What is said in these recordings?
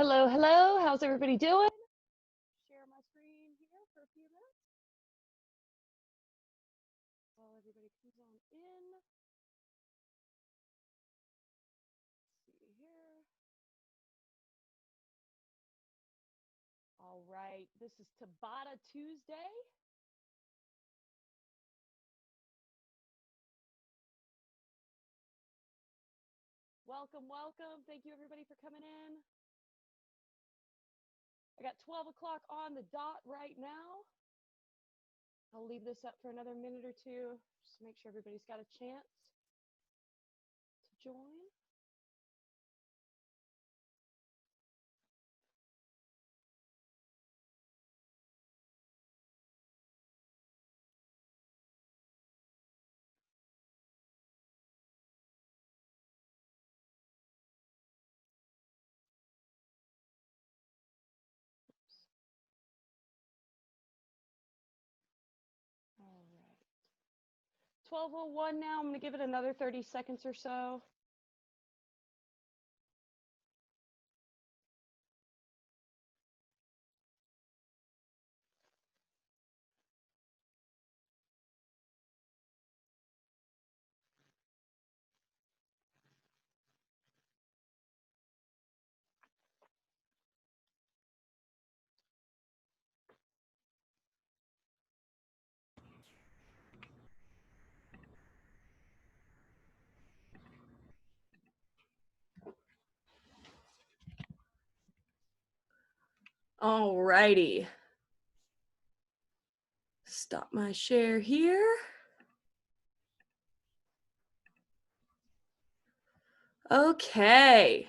Hello, hello. How's everybody doing? Share my screen here for a few minutes while everybody comes on in. Let's see here. All right, this is Tabata Tuesday. Welcome, welcome. Thank you everybody for coming in. I got 12 o'clock on the dot right now. I'll leave this up for another minute or two, just to make sure everybody's got a chance to join. All right. 12:01 now. I'm going to give it another 30 seconds or so. All righty. Stop my share here. Okay.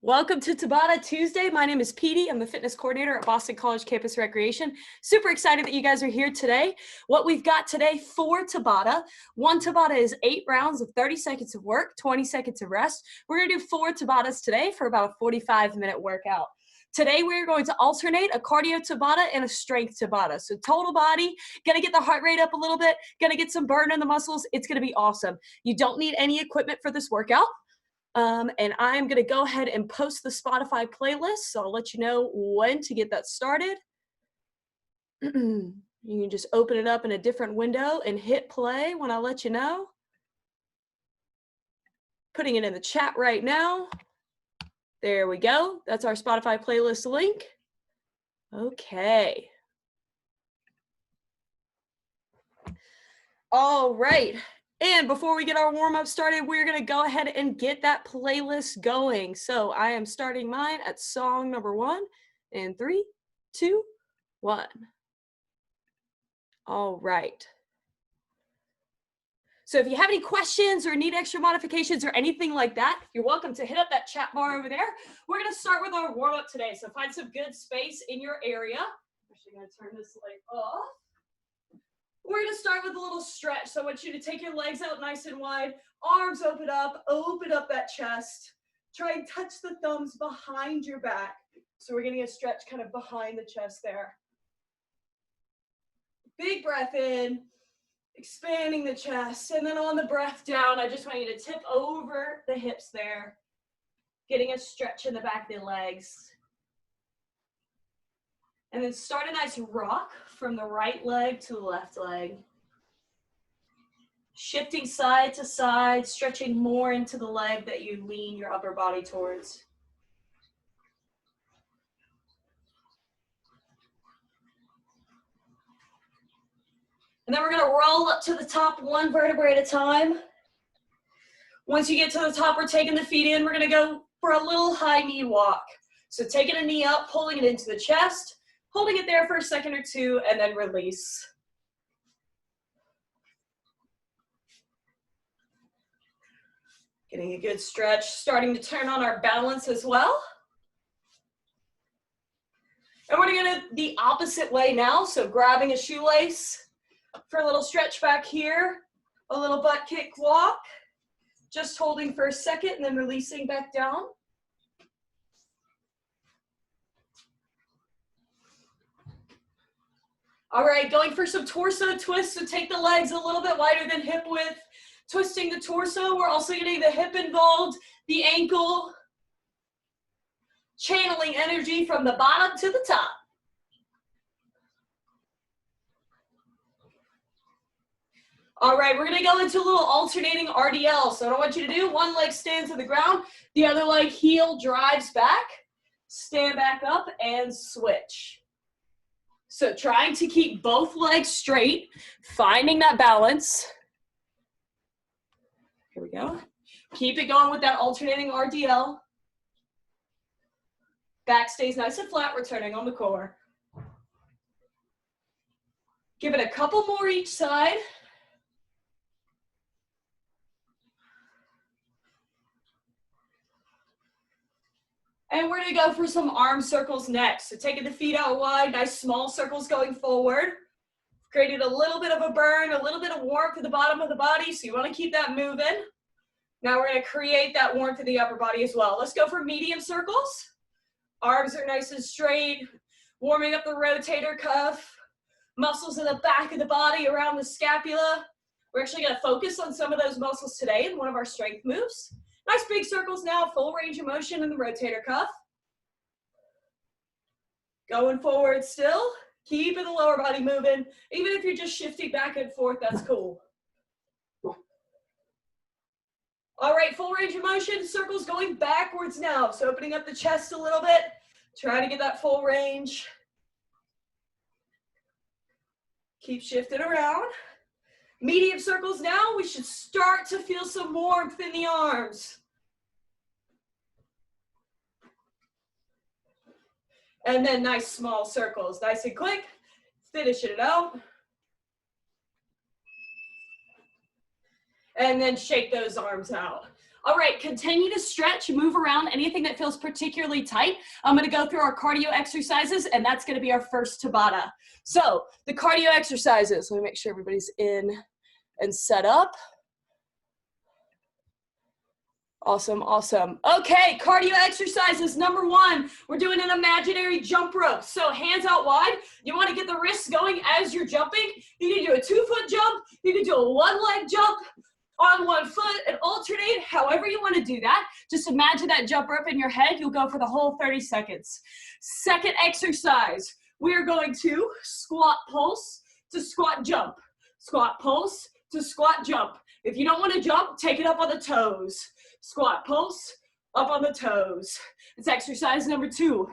Welcome to Tabata Tuesday. My name is Petey. I'm the fitness coordinator at Boston College Campus Recreation. Super excited that you guys are here today. What we've got today for Tabata, one Tabata is 8 rounds of 30 seconds of work, 20 seconds of rest. We're going to do 4 Tabatas today for about a 45-minute workout. Today, we're going to alternate a cardio Tabata and a strength Tabata. So total body, gonna get the heart rate up a little bit, gonna get some burn in the muscles. It's gonna be awesome. You don't need any equipment for this workout. And I'm gonna go ahead and post the Spotify playlist. So I'll let you know when to get that started. You can just open it up in a different window and hit play when I let you know. Putting it in the chat right now. There we go. That's our Spotify playlist link. Okay. All right. And before we get our warm-up started, we're going to go ahead and get that playlist going. So I am starting mine at song number 1 in 3, 2, 1. All right. So if you have any questions or need extra modifications or anything like that, you're welcome to hit up that chat bar over there. We're going to start with our warm-up today. So find some good space in your area. I'm actually going to turn this light off. We're going to start with a little stretch. So I want you to take your legs out nice and wide, arms open up that chest. Try and touch the thumbs behind your back. So we're getting a stretch kind of behind the chest there. Big breath in. Expanding the chest, and then on the breath down, I just want you to tip over the hips there, getting a stretch in the back of the legs. And then start a nice rock from the right leg to the left leg. Shifting side to side, stretching more into the leg that you lean your upper body towards. And then we're going to roll up to the top 1 vertebrae at a time. Once you get to the top, we're taking the feet in. We're going to go for a little high knee walk. So taking a knee up, pulling it into the chest, holding it there for a second or two, and then release. Getting a good stretch, starting to turn on our balance as well. And we're going to go the opposite way now. So grabbing a shoelace for a little stretch back here, a little butt kick walk, just holding for a second and then releasing back down. All right, going for some torso twists. So take the legs a little bit wider than hip width, twisting the torso. We're also getting the hip involved, the ankle. channeling energy from the bottom to the top. All right, we're gonna go into a little alternating RDL. So what I want you to do, one leg stands to the ground, the other leg heel drives back, stand back up and switch. So trying to keep both legs straight, finding that balance. Here we go. Keep it going with that alternating RDL. Back stays nice and flat, returning on the core. Give it a couple more each side. And we're gonna go for some arm circles next. So taking the feet out wide, nice small circles going forward. Created a little bit of a burn, a little bit of warmth at the bottom of the body, so you wanna keep that moving. Now we're gonna create that warmth in the upper body as well. Let's go for medium circles. Arms are nice and straight, warming up the rotator cuff, muscles in the back of the body around the scapula. We're actually gonna focus on some of those muscles today in one of our strength moves. Nice big circles now, full range of motion in the rotator cuff. Going forward still, keeping the lower body moving. Even if you're just shifting back and forth, that's cool. All right, full range of motion, circles going backwards now. So opening up the chest a little bit, try to get that full range. Keep shifting around. Medium circles now, we should start to feel some warmth in the arms. And then nice small circles, nice and quick, finishing it out. And then shake those arms out. All right, continue to stretch, move around, anything that feels particularly tight. I'm gonna go through our cardio exercises, and that's gonna be our first Tabata. So the cardio exercises, let me make sure everybody's in and set up. Awesome, awesome. Okay, cardio exercises. Number one, we're doing an imaginary jump rope. So hands out wide. You want to get the wrists going as you're jumping. You can do a 2-foot jump. You can do a 1-leg jump on 1 foot and alternate however you want to do that. Just imagine that jump rope in your head. You'll go for the whole 30 seconds. Second exercise, we are going to squat pulse to squat jump. Squat pulse to squat jump. If you don't want to jump, take it up on the toes. Squat pulse, up on the toes. It's exercise number 2.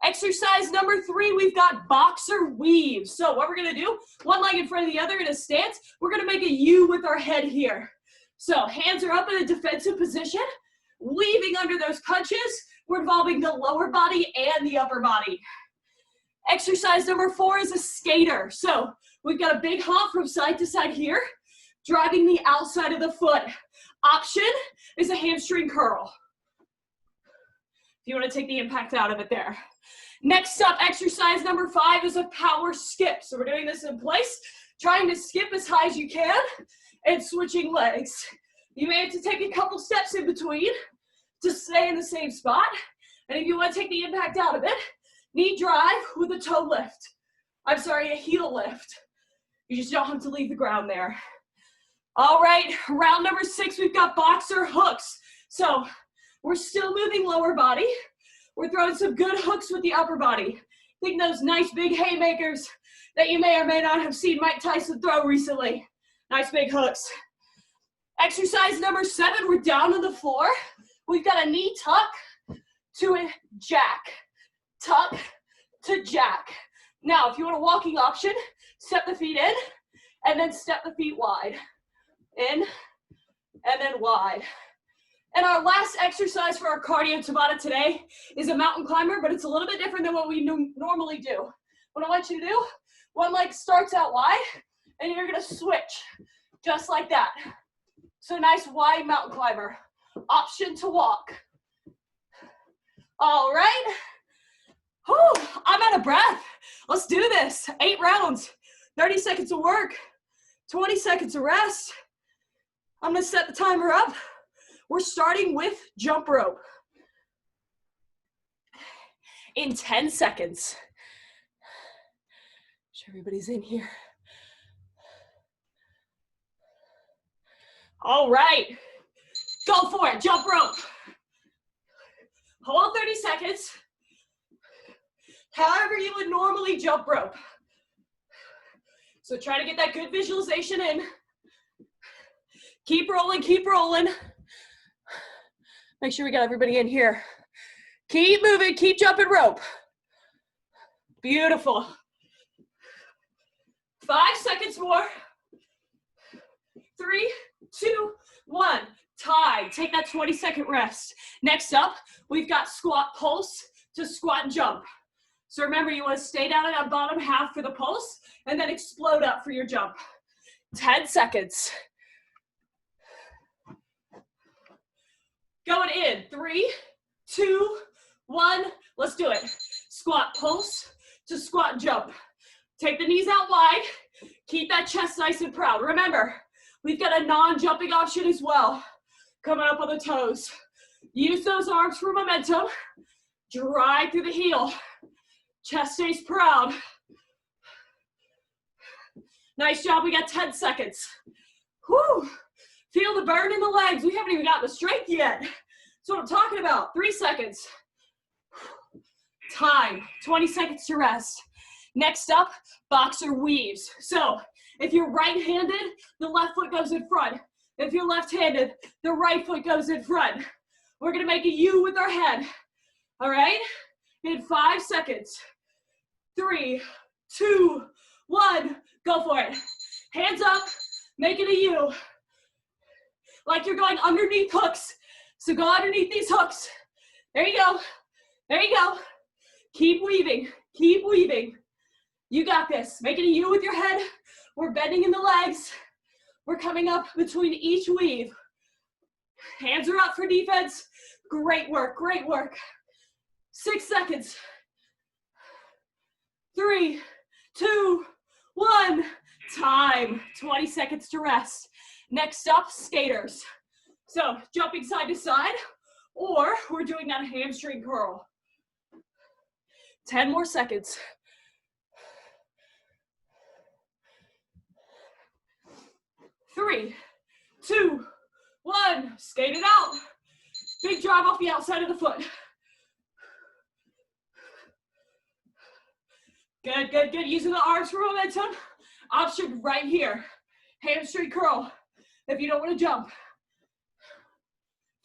Exercise number 3, we've got boxer weave. So what we're gonna do, one leg in front of the other in a stance, we're gonna make a U with our head here. So hands are up in a defensive position, weaving under those punches. We're involving the lower body and the upper body. Exercise number 4 is a skater. So we've got a big hop from side to side here, driving the outside of the foot. Option is a hamstring curl. If you want to take the impact out of it there. Next up, exercise number 5 is a power skip. So we're doing this in place, trying to skip as high as you can and switching legs. You may have to take a couple steps in between to stay in the same spot. And if you want to take the impact out of it, knee drive with a toe lift. I'm sorry, a heel lift. You just don't have to leave the ground there. All right, round number 6, we've got boxer hooks. So we're still moving lower body. We're throwing some good hooks with the upper body. Think those nice big haymakers that you may or may not have seen Mike Tyson throw recently. Nice big hooks. Exercise number 7, we're down on the floor. We've got a knee tuck to a jack. Tuck to jack. Now, if you want a walking option, step the feet in and then step the feet wide. In and then wide. And our last exercise for our cardio Tabata today is a mountain climber, but it's a little bit different than what we normally do. What I want you to do, one leg starts out wide, and you're gonna switch, just like that. So nice wide mountain climber. Option to walk. All right. Whew, I'm out of breath. Let's do this. 8 rounds, 30 seconds of work, 20 seconds of rest. I'm gonna set the timer up. We're starting with jump rope. In 10 seconds. Make sure everybody's in here. All right, go for it, jump rope. Hold 30 seconds. however you would normally jump rope. So try to get that good visualization in. Keep rolling, keep rolling. Make sure we got everybody in here. Keep moving, keep jumping rope. Beautiful. 5 seconds more. 3, 2, 1. Tie. Take that 20-second rest. Next up, we've got squat pulse to squat jump. So remember, you want to stay down in that bottom half for the pulse and then explode up for your jump. 10 seconds. Going in. 3, 2, 1. Let's do it. Squat pulse to squat jump. Take the knees out wide. Keep that chest nice and proud. Remember, we've got a non-jumping option as well. Coming up on the toes. Use those arms for momentum. Drive through the heel. Chest stays proud. Nice job. We got 10 seconds. Whew. Feel the burn in the legs. We haven't even gotten the strength yet. That's what I'm talking about. 3 seconds. Time. 20 seconds to rest. Next up, boxer weaves. So if you're right-handed, the left foot goes in front. If you're left-handed, the right foot goes in front. We're gonna make a U with our head. All right? In 5 seconds. 3, 2, 1. Go for it. Hands up, make it a U. Like you're going underneath hooks. So go underneath these hooks. There you go. There you go. Keep weaving. Keep weaving. You got this. Make it a U with your head. We're bending in the legs. We're coming up between each weave. Hands are up for defense. Great work. Great work. 6 seconds. 3, 2, 1. Time. 20 seconds to rest. Next up, skaters. So jumping side to side, or we're doing that hamstring curl. 10 more seconds. 3, 2, 1. Skate it out. Big drive off the outside of the foot. Good, good, good. Using the arms for momentum. Option right here. Hamstring curl if you don't want to jump.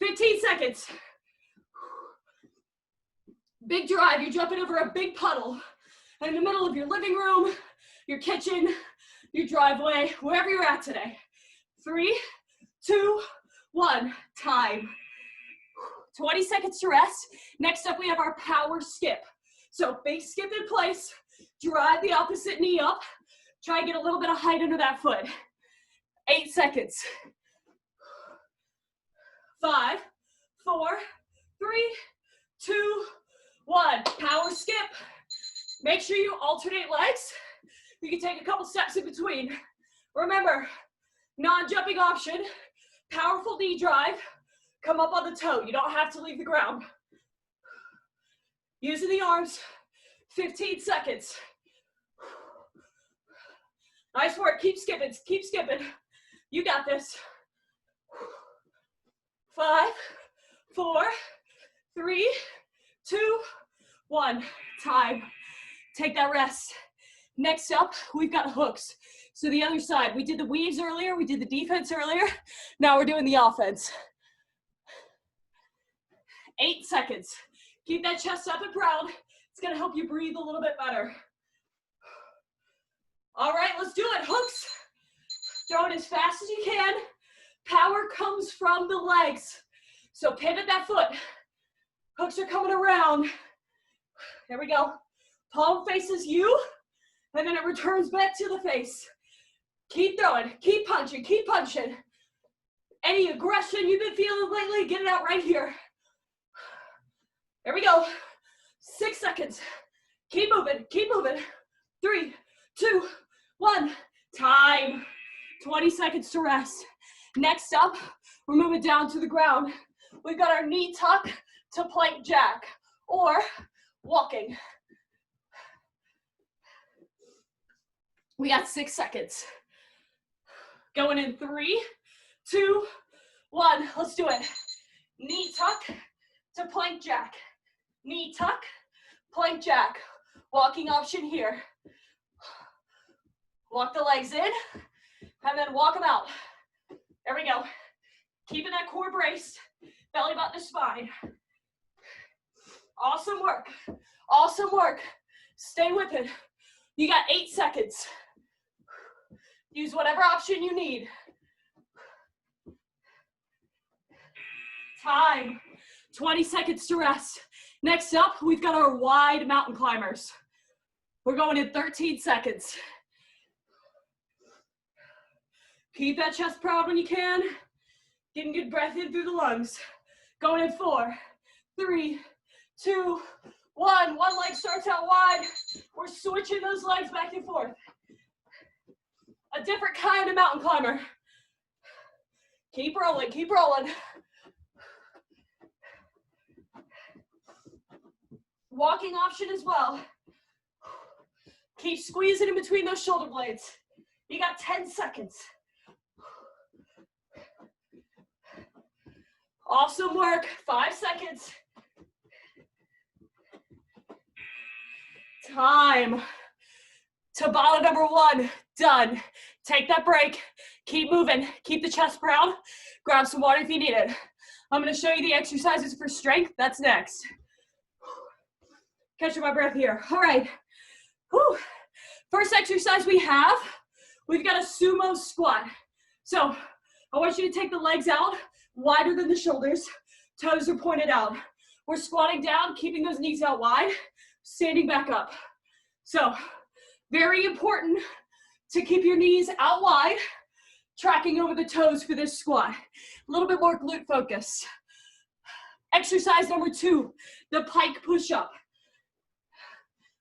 15 seconds. Big drive. You're jumping over a big puddle in the middle of your living room, your kitchen, your driveway, wherever you're at today. 3, 2, 1. Time. 20 seconds to rest. Next up, we have our power skip. So big skip in place. Drive the opposite knee up. Try and get a little bit of height under that foot. 8 seconds. 5, 4, 3, 2, 1. Power skip. Make sure you alternate legs. You can take a couple steps in between. Remember, non-jumping option. Powerful knee drive. Come up on the toe. You don't have to leave the ground. Using the arms. 15 seconds. Nice work. Keep skipping. Keep skipping. You got this. 5, 4, 3, 2, 1. Time. Take that rest. Next up, we've got hooks. So the other side, we did the weaves earlier, we did the defense earlier. Now we're doing the offense. 8 seconds. Keep that chest up and proud. It's gonna help you breathe a little bit better. All right, let's do it. Hooks. Throw it as fast as you can. Power comes from the legs. So pivot that foot. Hooks are coming around. There we go. Palm faces you, and then it returns back to the face. Keep throwing, keep punching, keep punching. Any aggression you've been feeling lately, get it out right here. There we go. 6 seconds. Keep moving, keep moving. 3, 2, 1. Time. 20 seconds to rest. Next up, we're moving down to the ground. We've got our knee tuck to plank jack, or walking. We got 6 seconds. Going in 3, 2, 1. Let's do it. Knee tuck to plank jack. Knee tuck, plank jack. Walking option here. Walk the legs in, and then walk them out. There we go. Keeping that core braced, belly button to spine. Awesome work. Awesome work. Stay with it. You got 8 seconds. Use whatever option you need. Time. 20 seconds to rest. Next up, we've got our wide mountain climbers. We're going in 13 seconds. Keep that chest proud when you can. Getting good breath in through the lungs. Going in 4, 3, 2, 1. One leg starts out wide. We're switching those legs back and forth. A different kind of mountain climber. Keep rolling, keep rolling. Walking option as well. Keep squeezing in between those shoulder blades. You got 10 seconds. Awesome work. 5 seconds. Time. Tabata number 1, done. Take that break. Keep moving. Keep the chest proud. Grab some water if you need it. I'm going to show you the exercises for strength. That's next. Catching my breath here. All right. Whew. First exercise we've got a sumo squat. So I want you to take the legs out wider than the shoulders. Toes are pointed out. We're squatting down, keeping those knees out wide, standing back up. So very important to keep your knees out wide, tracking over the toes for this squat. A little bit more glute focus. Exercise number 2, the pike push-up.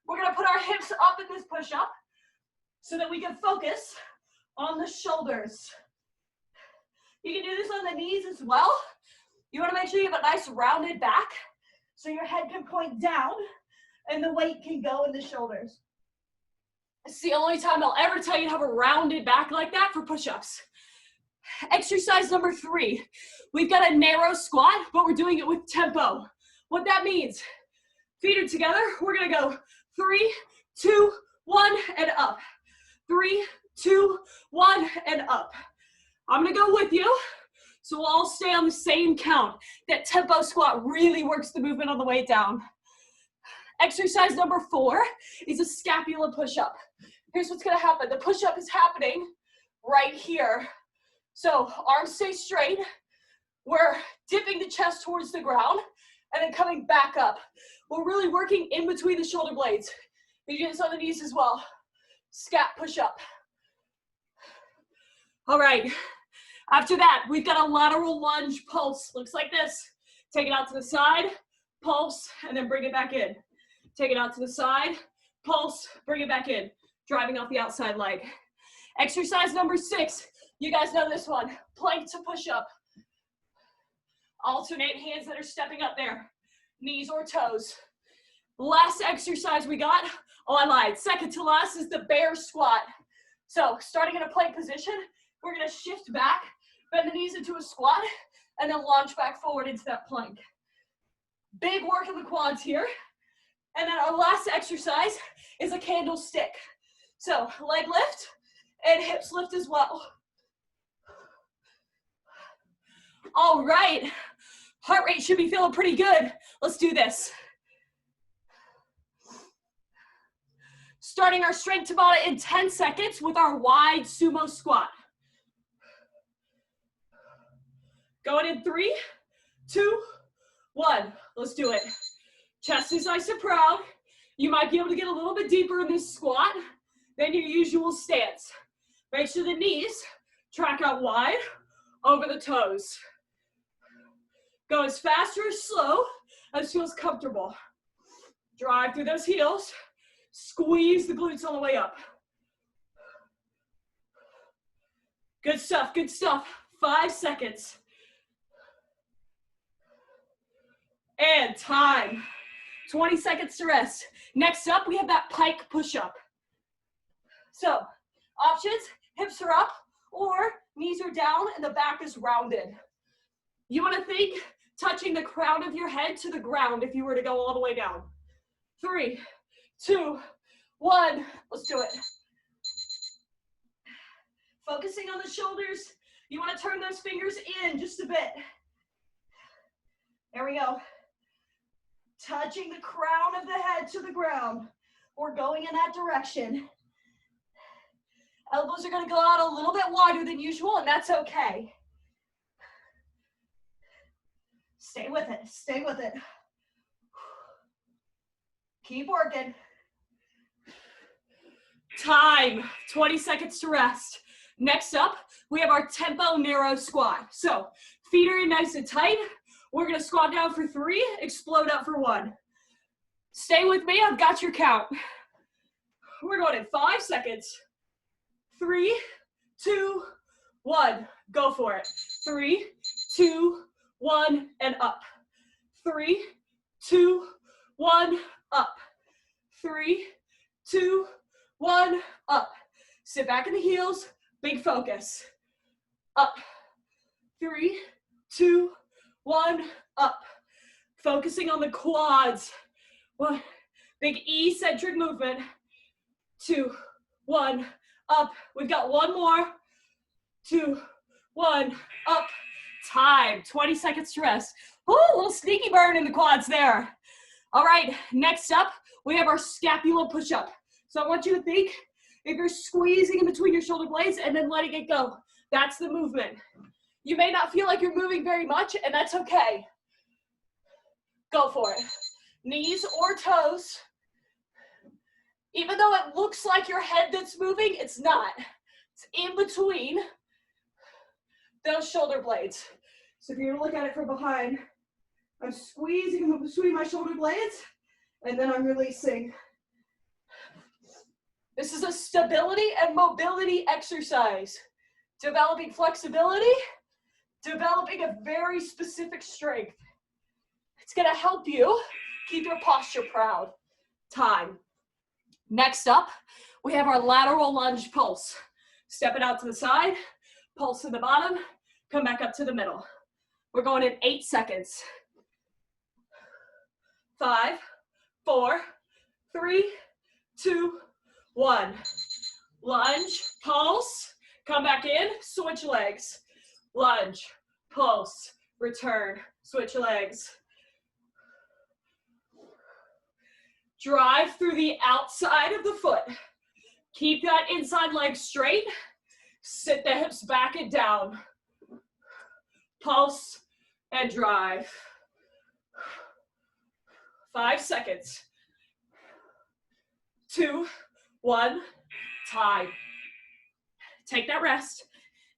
We're gonna put our hips up in this push-up so that we can focus on the shoulders. You can do this on the knees as well. You wanna make sure you have a nice rounded back so your head can point down and the weight can go in the shoulders. It's the only time I'll ever tell you to have a rounded back like that for push-ups. Exercise number 3, we've got a narrow squat, but we're doing it with tempo. What that means, feet are together, we're gonna go 3, 2, 1, and up. 3, 2, 1, and up. I'm gonna go with you, so we'll all stay on the same count. That tempo squat really works the movement on the way down. Exercise number 4 is a scapula push-up. Here's what's gonna happen. The push-up is happening right here. So arms stay straight. We're dipping the chest towards the ground and then coming back up. We're really working in between the shoulder blades. You do this on the knees as well. Scap push-up. All right. After that, we've got a lateral lunge pulse. Looks like this. Take it out to the side, pulse, and then bring it back in. Take it out to the side, pulse, bring it back in. Driving off the outside leg. Exercise number 6. You guys know this one. Plank to push up. Alternate hands that are stepping up there. Knees or toes. Last exercise we got, oh I lied, second to last is the bear squat. So starting in a plank position, we're gonna shift back, bend the knees into a squat, and then launch back forward into that plank. Big work in the quads here. And then our last exercise is a candlestick. So leg lift and hips lift as well. All right, heart rate should be feeling pretty good. Let's do this. Starting our strength Tabata in 10 seconds with our wide sumo squat. Going in 3, 2, 1. Let's do it. Chest is nice and proud. You might be able to get a little bit deeper in this squat than your usual stance. Make sure the knees track out wide over the toes. Go as fast or as slow as feels comfortable. Drive through those heels. Squeeze the glutes all the way up. Good stuff, good stuff. 5 seconds. And time. 20 seconds to rest. Next up, we have that pike push-up. So, options, hips are up, or knees are down and the back is rounded. You want to think touching the crown of your head to the ground if you were to go all the way down. 3, 2, 1. Let's do it. Focusing on the shoulders. You want to turn those fingers in just a bit. There we go. Touching the crown of the head to the ground. We're going in that direction. Elbows are going to go out a little bit wider than usual, and that's okay. Stay with it. Stay with it. Keep working. Time. 20 seconds to rest. Next up, we have our tempo narrow squat. So feet are in nice and tight. We're going to squat down for 3, explode up for 1. Stay with me. I've got your count. We're going in 5 seconds. 3, 2, 1. Go for it. 3, 2, 1, and up. 3, 2, 1, up. 3, 2, 1, up. Sit back in the heels. Big focus. Up. 3, 2, 1, up. Focusing on the quads. 1. Big eccentric movement. 2, 1, up. We've got 1 more. 2, 1, up. Time. 20 seconds to rest. Ooh, a little sneaky burn in the quads there. All right, next up, we have our Scapula Pushup. So I want you to think if you're squeezing in between your shoulder blades and then letting it go. That's the movement. You may not feel like you're moving very much, and that's okay. Go for it. Knees or toes. Even though it looks like your head that's moving, it's not. It's in between those shoulder blades. So if you look at it from behind, I'm squeezing in between my shoulder blades, and then I'm releasing. This is a stability and mobility exercise. Developing flexibility, developing a very specific strength. It's gonna help you keep your posture proud. Time. Next up, we have our lateral lunge pulse. Step it out to the side, pulse in the bottom, come back up to the middle. We're going in 8 seconds. 5, 4, 3, 2, 1. Lunge, pulse, come back in, switch legs. Lunge, pulse, return, switch legs. Drive through the outside of the foot. Keep that inside leg straight. Sit the hips back and down. Pulse and drive. 5 seconds. 2, 1, time. Take that rest.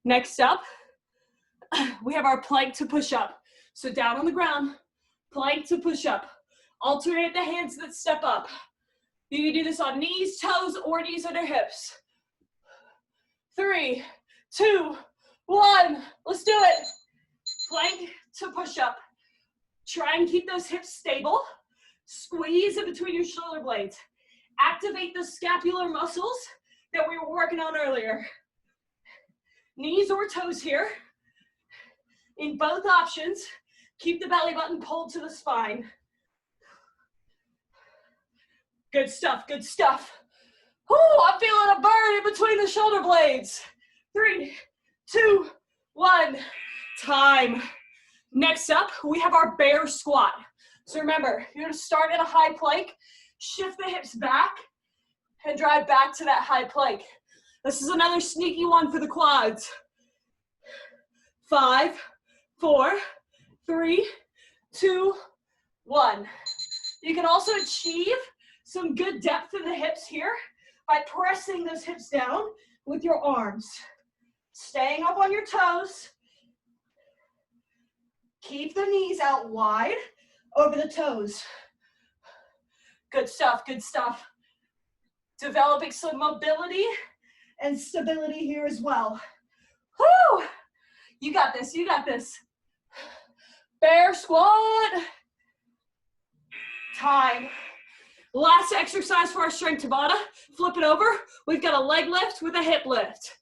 Next up, we have our plank to push up. So down on the ground, plank to push up. Alternate the hands that step up. You can do this on knees, toes, or knees under hips. 3, 2, 1. Let's do it. Plank to push up. Try and keep those hips stable. Squeeze in between your shoulder blades. Activate the scapular muscles that we were working on earlier. Knees or toes here. In both options, keep the belly button pulled to the spine. Good stuff, good stuff. Ooh, I'm feeling a burn in between the shoulder blades. 3, 2, 1, time. Next up, we have our bear squat. So remember, you're gonna start at a high plank, shift the hips back, and drive back to that high plank. This is another sneaky one for the quads. 5, 4, 3, 2, 1. You can also achieve some good depth in the hips here by pressing those hips down with your arms. Staying up on your toes. Keep the knees out wide over the toes. Good stuff, good stuff. Developing some mobility and stability here as well. Woo! You got this, you got this. Bear squat. Time. Last exercise for our strength Tabata. Flip it over. We've got a leg lift with a hip lift.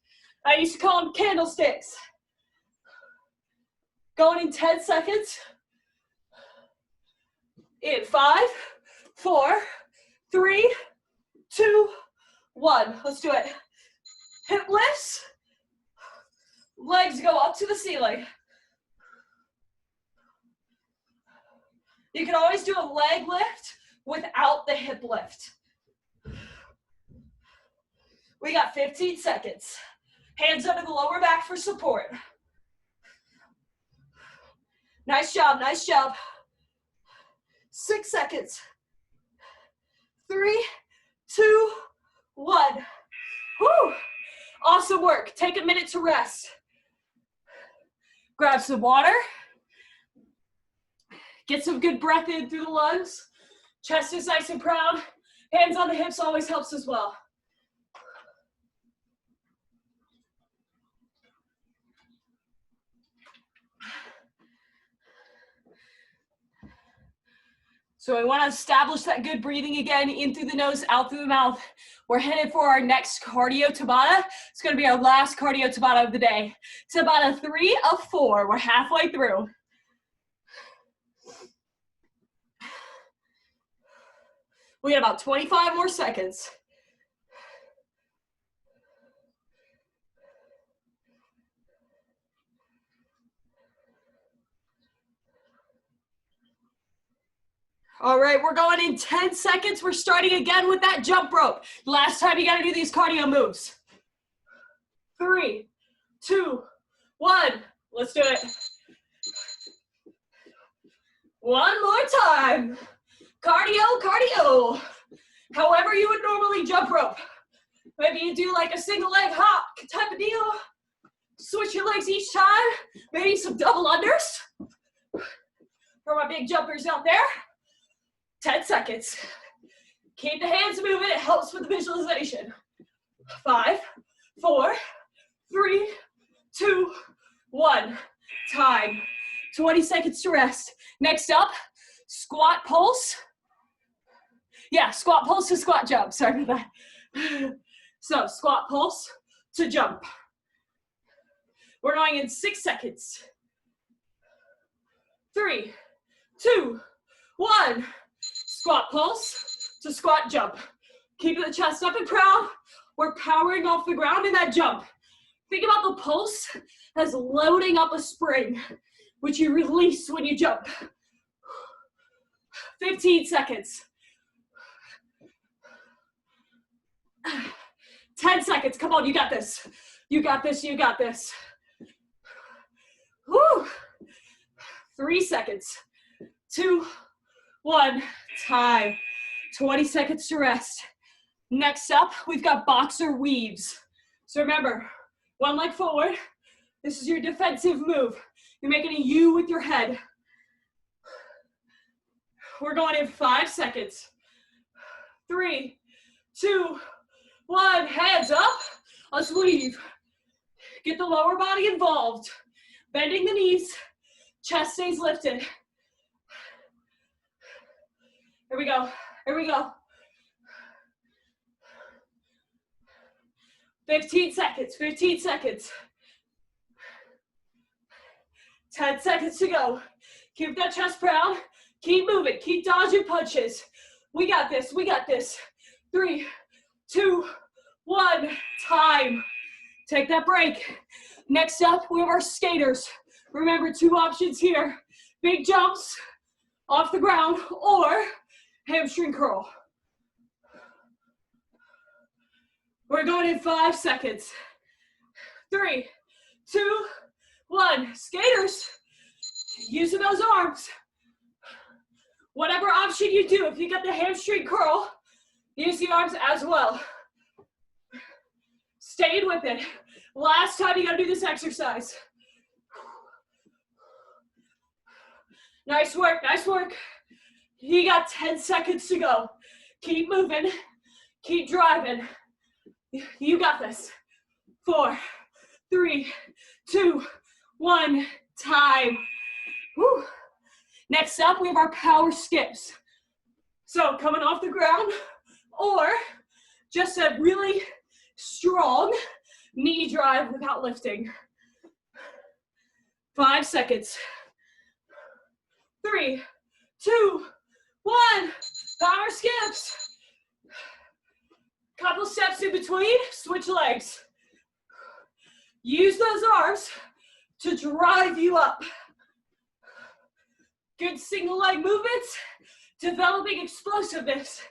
I used to call them candlesticks. Going in 10 seconds. In 5, 4, 3, 2, 1. Let's do it. Hip lifts. Legs go up to the ceiling. You can always do a leg lift without the hip lift. We got 15 seconds. Hands under the lower back for support. Nice job, nice job. 6 seconds. 3, 2, 1. Woo! Awesome work. Take a minute to rest. Grab some water. Get some good breath in through the lungs. Chest is nice and proud. Hands on the hips always helps as well. So we want to establish that good breathing again, in through the nose, out through the mouth. We're headed for our next cardio Tabata. It's going to be our last cardio Tabata of the day. Tabata 3 of 4. We're halfway through. We got about 25 more seconds. All right, we're going in 10 seconds. We're starting again with that jump rope. Last time you gotta do these cardio moves. 3, 2, 1. Let's do it. One more time. Cardio, cardio. However you would normally jump rope. Maybe you do like a single leg hop type of deal. Switch your legs each time. Maybe some double unders. For my big jumpers out there. 10 seconds. Keep the hands moving. It helps with the visualization. 5, 4, 3, 2, 1. Time. 20 seconds to rest. Next up, squat pulse. Yeah, squat pulse to squat jump. Sorry about that. So, squat pulse to jump. We're going in 6 seconds. 3, 2, 1. Squat pulse to squat jump. Keeping the chest up and proud. We're powering off the ground in that jump. Think about the pulse as loading up a spring, which you release when you jump. 15 seconds. 10 seconds. Come on, you got this. You got this, you got this. Woo. 3 seconds. 2, 1. Time. 20 seconds to rest. Next up, we've got boxer weaves. So remember, one leg forward. This is your defensive move. You're making a U with your head. We're going in 5 seconds. 3, 2, 1. Hands up. Let's weave. Get the lower body involved. Bending the knees. Chest stays lifted. Here we go. Here we go. 15 seconds. 15 seconds. 10 seconds to go. Keep that chest proud. Keep moving. Keep dodging punches. We got this. We got this. 3, 2, 1. Time. Take that break. Next up, we have our skaters. Remember, 2 options here. Big jumps off the ground or hamstring curl. We're going in 5 seconds. 3, 2, 1. Skaters, using those arms. Whatever option you do, if you got the hamstring curl, use the arms as well. Staying with it. Last time you gotta do this exercise. Nice work, nice work. You got 10 seconds to go. Keep moving, keep driving. You got this. 4, 3, 2, 1. Time. Whew. Next up, we have our power skips. So coming off the ground or just a really strong knee drive without lifting. 5 seconds. 3, 2, 1. Power skips. Couple steps in between, switch legs. Use those arms to drive you up. Good single leg movements, developing explosiveness,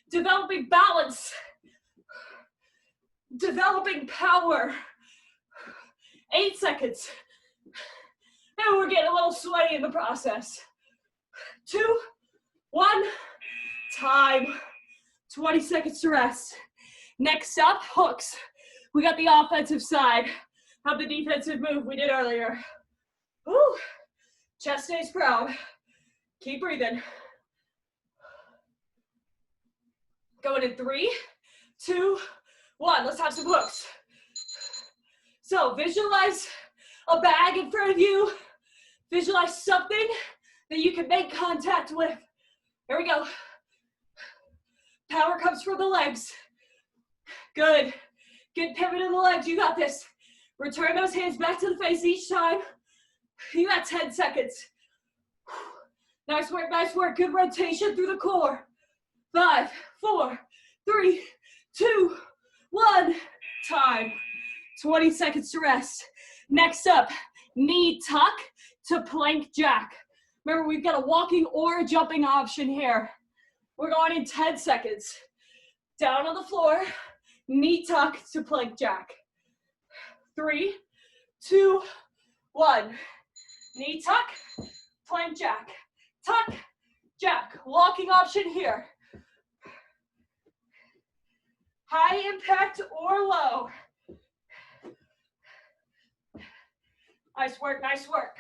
developing balance, developing power. 8 seconds. And we're getting a little sweaty in the process. 2, 1, time. 20 seconds to rest. Next up, hooks. We got the offensive side of the defensive move we did earlier. Woo. Chest stays proud. Keep breathing. Going in 3, 2, 1. Let's have some hooks. So visualize a bag in front of you. Visualize something that you can make contact with. Here we go. Power comes from the legs. Good. Good pivot in the legs. You got this. Return those hands back to the face each time. You got 10 seconds. Nice work, nice work. Good rotation through the core. 5, 4, 3, 2, 1. Time. 20 seconds to rest. Next up, knee tuck to plank jack. Remember, we've got a walking or a jumping option here. We're going in 10 seconds. Down on the floor, knee tuck to plank jack. 3, 2, 1. Knee tuck, plank jack. Tuck, jack. Walking option here. High impact or low. Nice work, nice work.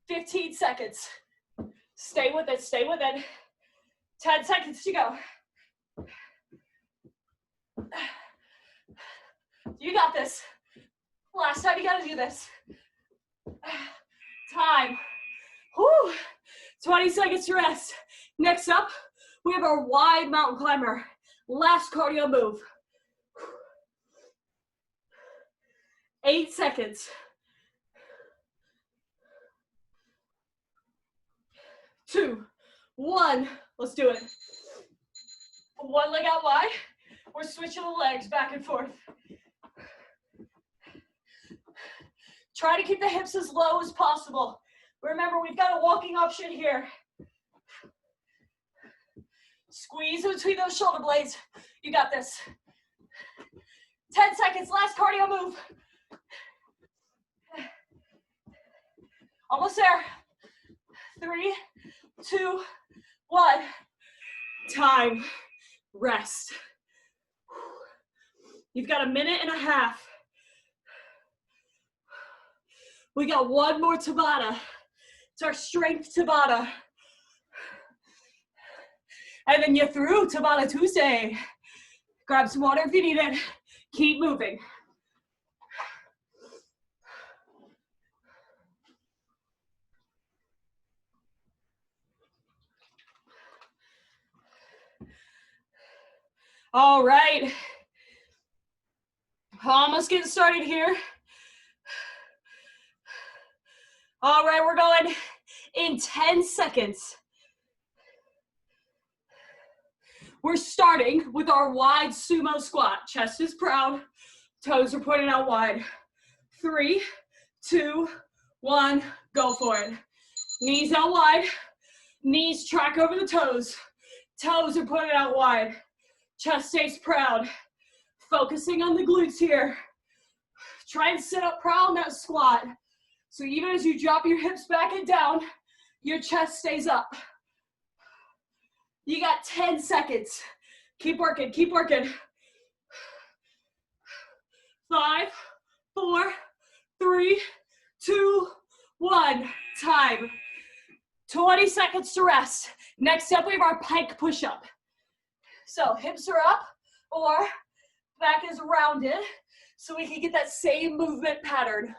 15 seconds. Stay with it, stay with it. 10 seconds to go. You got this. Last time you gotta do this. Time. Whew. 20 seconds to rest. Next up, we have our wide mountain climber. Last cardio move. 8 seconds. 2, 1. Let's do it. One leg out wide. We're switching the legs back and forth. Try to keep the hips as low as possible. Remember, we've got a walking option here. Squeeze between those shoulder blades. You got this. 10 seconds, last cardio move. Almost there. 3, 2, 1. Time. Rest. You've got a minute and a half. We got one more Tabata. It's our strength Tabata. And then you're through Tabata Tuesday. Grab some water if you need it. Keep moving. All right. Almost getting started here. All right, we're going in 10 seconds. We're starting with our wide sumo squat. Chest is proud, toes are pointed out wide. 3, 2, 1, go for it. Knees out wide, knees track over the toes. Toes are pointed out wide. Chest stays proud. Focusing on the glutes here. Try and sit up proud in that squat. So even as you drop your hips back and down, your chest stays up. You got 10 seconds. Keep working, keep working. 5, 4, 3, 2, 1. Time. 20 seconds to rest. Next up, we have our pike push-up. So hips are up or back is rounded so we can get that same movement pattern.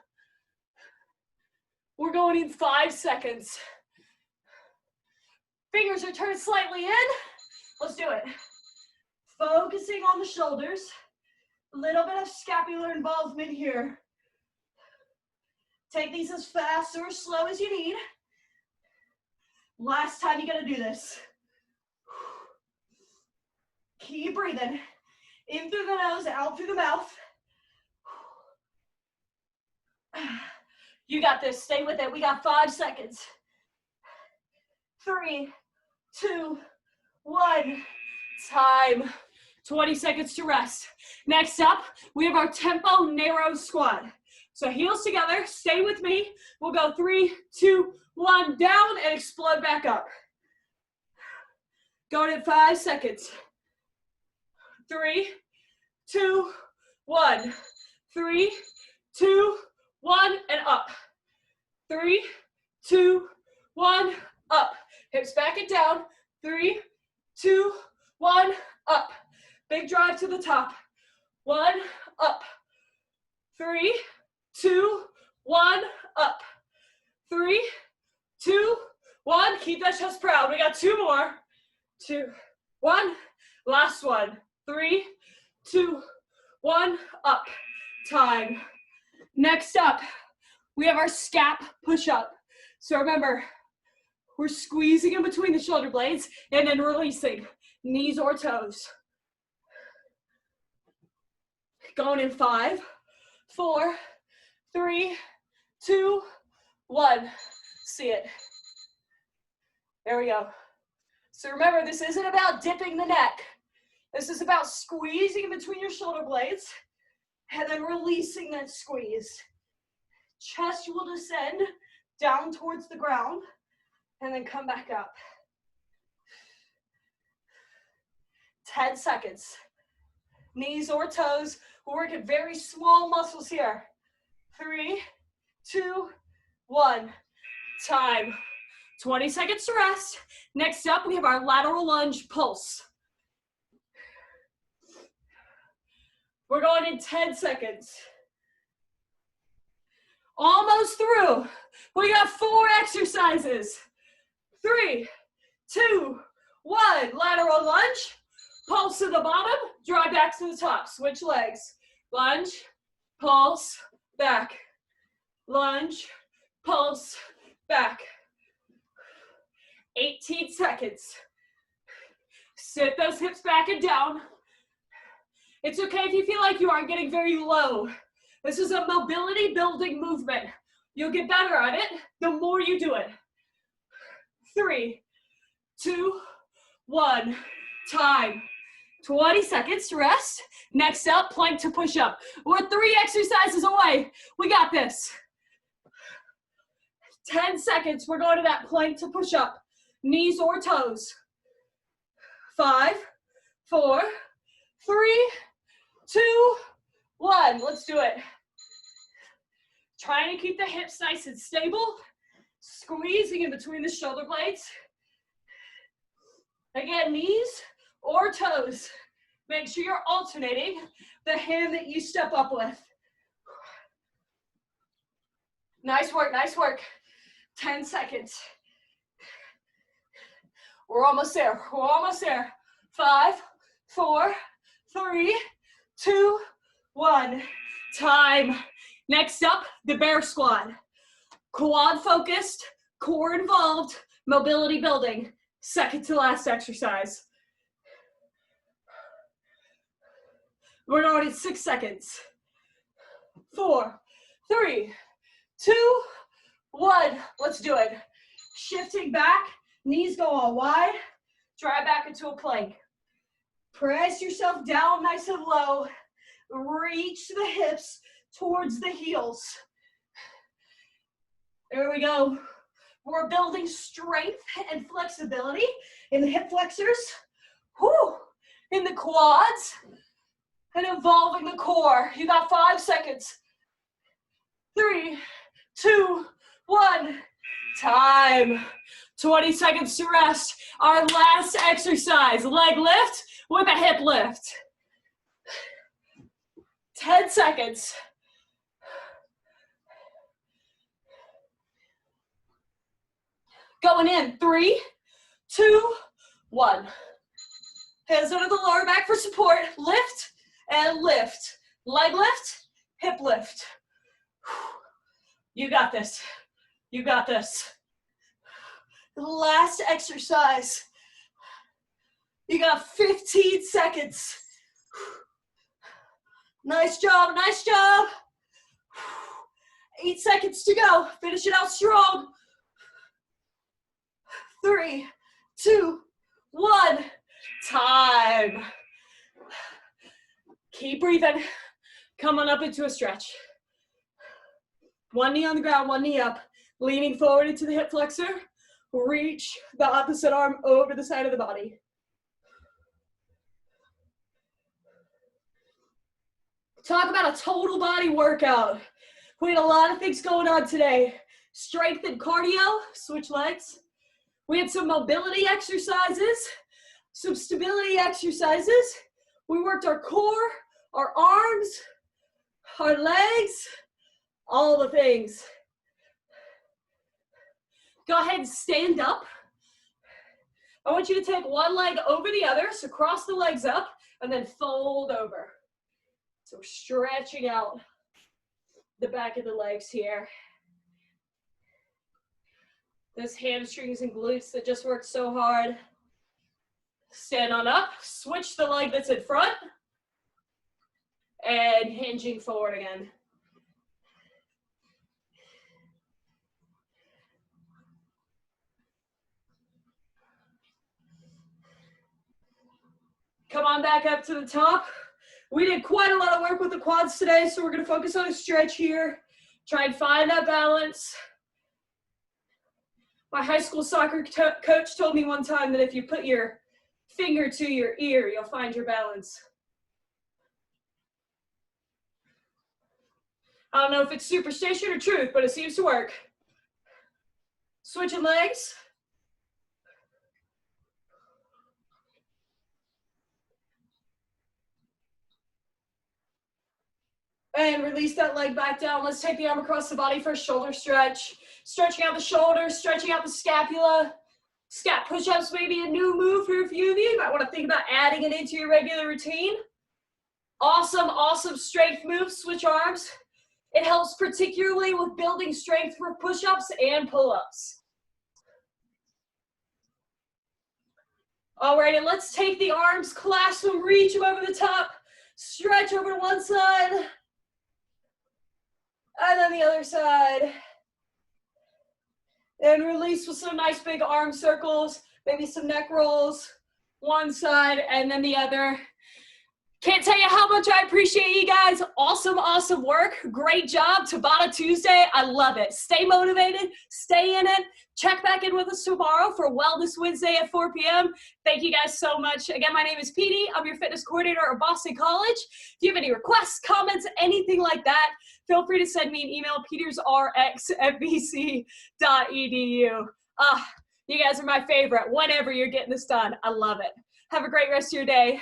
We're going in 5 seconds. Fingers are turned slightly in. Let's do it. Focusing on the shoulders. A little bit of scapular involvement here. Take these as fast or as slow as you need. Last time you gotta do this. Keep breathing. In through the nose, out through the mouth. You got this. Stay with it. We got 5 seconds. 3, 2, 1. Time. 20 seconds to rest. Next up, we have our tempo narrow squat. So heels together. Stay with me. We'll go 3, 2, 1. Down and explode back up. Going in 5 seconds. 3, 2, 1. 3, 2, 1, and up. 3, 2, 1, up. Hips back and down. 3, 2, 1, up. Big drive to the top. 1, up. 3, 2, 1, up. 3, 2, 1. Keep that chest proud. We got 2 more. 2, 1. Last one. 3, 2, 1, up. Time. Next up, we have our scap push-up. So remember, we're squeezing in between the shoulder blades and then releasing, knees or toes. Going in 5, 4, 3, 2, 1. See it. There we go. So remember, this isn't about dipping the neck. This is about squeezing in between your shoulder blades and then releasing that squeeze. Chest will descend down towards the ground and then come back up. 10 seconds. Knees or toes. We're working very small muscles here. 3, 2, 1. Time. 20 seconds to rest. Next up, we have our lateral lunge pulse. We're going in 10 seconds. Almost through. We got 4 exercises. 3, 2, 1. Lateral lunge. Pulse to the bottom. Drive back to the top. Switch legs. Lunge. Pulse. Back. Lunge. Pulse. Back. 18 seconds. Sit those hips back and down. It's okay if you feel like you aren't getting very low. This is a mobility building movement. You'll get better at it the more you do it. 3, 2, 1. Time. 20 seconds to rest. Next up, plank to push up. We're 3 exercises away. We got this. 10 seconds. We're going to that plank to push up. Knees or toes. 5, 4, 3, 2, 1. Let's do it. Trying to keep the hips nice and stable. Squeezing in between the shoulder blades. Again, knees or toes. Make sure you're alternating the hand that you step up with. Nice work, nice work. 10 seconds. We're almost there, we're almost there. 5, 4, 3, 2, 1. Time. Next up, the bear squat. Quad focused, core involved, mobility building. Second to last exercise. We're going in 6 seconds. 4, 3, 2, 1. Let's do it. Shifting back, knees go all wide. Drive back into a plank. Press yourself down nice and low. Reach the hips towards the heels. There we go. We're building strength and flexibility in the hip flexors, in the quads, and involving the core. You got 5 seconds. 3, 2, 1. Time. 20 seconds to rest. Our last exercise, leg lift with a hip lift. 10 seconds. Going in, 3, 2, 1. Hands under the lower back for support. Lift and lift. Leg lift, hip lift. You got this. You got this. Last exercise. You got 15 seconds. Nice job, nice job. 8 seconds to go. Finish it out strong. 3, 2, 1. Time. Keep breathing. Come on up into a stretch. One knee on the ground, one knee up. Leaning forward into the hip flexor. Reach the opposite arm over the side of the body. Talk about a total body workout. We had a lot of things going on today. Strength and cardio, switch legs. We had some mobility exercises, some stability exercises. We worked our core, our arms, our legs, all the things. Go ahead and stand up. I want you to take one leg over the other, so cross the legs up, and then fold over. So stretching out the back of the legs here. Those hamstrings and glutes that just worked so hard. Stand on up, switch the leg that's in front, and hinging forward again. Come on back up to the top. We did quite a lot of work with the quads today, so we're going to focus on a stretch here. Try and find that balance. My high school soccer coach told me one time that if you put your finger to your ear, you'll find your balance. I don't know if it's superstition or truth, but it seems to work. Switching legs. And release that leg back down. Let's take the arm across the body for a shoulder stretch. Stretching out the shoulders, stretching out the scapula. Scap push-ups may be a new move for a few of you. You might want to think about adding it into your regular routine. Awesome, awesome strength moves. Switch arms. It helps particularly with building strength for push-ups and pull-ups. All right, and let's take the arms, clasp them, reach them over the top, stretch over to one side, and then the other side. And release with some nice big arm circles, maybe some neck rolls, one side and then the other. Can't tell you how much I appreciate you guys. Awesome, awesome work. Great job. Tabata Tuesday. I love it. Stay motivated. Stay in it. Check back in with us tomorrow for Wellness Wednesday at 4 p.m. Thank you guys so much. Again, my name is Petey. I'm your fitness coordinator at Boston College. If you have any requests, comments, anything like that, feel free to send me an email, petersrx@bc.edu. You guys are my favorite. Whenever you're getting this done, I love it. Have a great rest of your day.